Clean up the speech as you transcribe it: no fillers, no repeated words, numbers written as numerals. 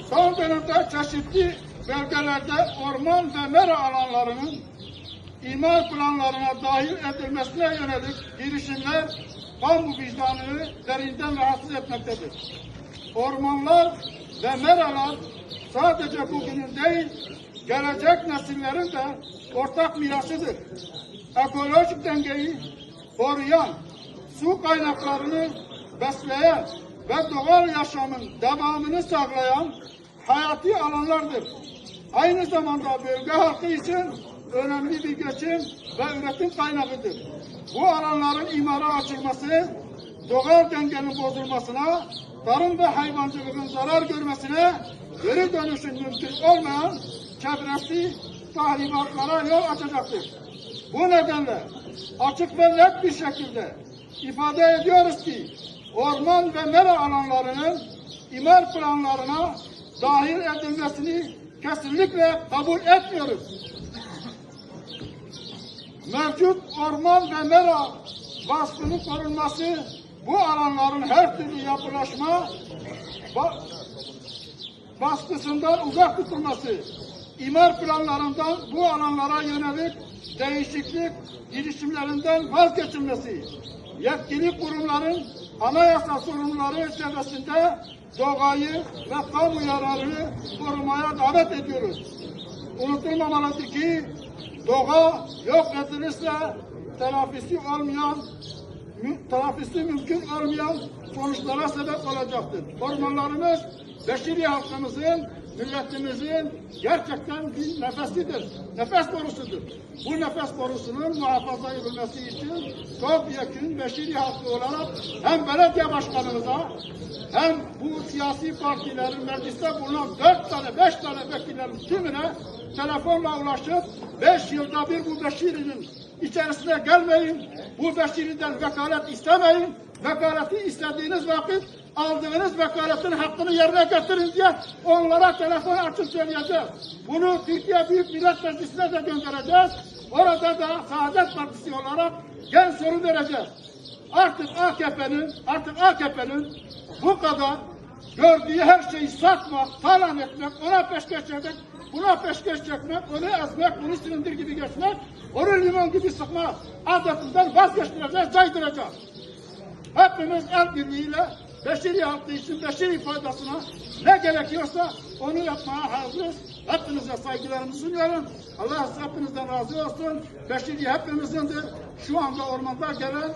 Son dönemde çeşitli bölgelerde orman ve mera alanlarının imar planlarına dahil edilmesine yönelik girişimler kamu vicdanını derinden rahatsız etmektedir. Ormanlar ve meralar sadece bugünün değil, gelecek nesillerin de ortak mirasıdır. Ekolojik dengeyi koruyan, su kaynaklarını besleyen ve doğal yaşamın devamını sağlayan hayati alanlardır. Aynı zamanda bölge halkı için önemli bir geçim ve üretim kaynağıdır. Bu alanların imara açılması, doğal dengenin bozulmasına, tarım ve hayvancılığın zarar görmesine, geri dönüşün mümkün olmayan çevresi tahribatlara yol açacaktır. Bu nedenle açık ve net bir şekilde ifade ediyoruz ki orman ve mera alanlarının imar planlarına dahil edilmesini kesinlikle kabul etmiyoruz. Mevcut orman ve mera vasfının korunması, bu alanların her türlü yapılaşma baskısından uzak tutulması, imar planlarından bu alanlara yönelik değişiklik girişimlerinden vazgeçilmesi, yetkili kurumların anayasa sorunları çevresinde doğayı ve kamu yararını korumaya davet ediyoruz. Unutulmamalıdır ki doğa yok edilirse telafisi mümkün olmayan sonuçlara sebep olacaktır. Ormanlarımız beşeri halkımızın, milletimizin gerçekten bir nefesidir, nefes borusudur. Bu nefes borusunun muhafaza edilmesi için topyekün beşeri hakkı olarak hem belediye başkanımıza hem bu siyasi partilerin mecliste bulunan 4 tane, 5 tane vekillerin tümüne telefonla ulaşıp 5 yılda bir bu beşerinin içerisine gelmeyin, bu beşeriden vekalet istemeyin, vekaleti istediğiniz vakit aldığınız vekaletin hakkını yerine getirin diye onlara telefon açıp söyleyeceğiz. Bunu Türkiye Büyük Millet Meclisi'ne de göndereceğiz. Orada da Saadet Partisi olarak gen soru vereceğiz. Artık AKP'nin bu kadar gördüğü her şeyi satmak, talan etmek, ona peşkeş çekmek, buna peşkeş çekmek, onu ezmek, bunu silindir gibi geçmek, onu limon gibi sıkma adetinden vazgeçtireceğiz, caydıracağız. Hepimiz el birliğiyle beşeri halkı için, beşeri faydasına ne gerekiyorsa onu yapmaya hazırız. Hepinize saygılarımızı sunuyorum. Allah hepinizden razı olsun. Beşeri hepimizindir. Şu anda ormanda gelen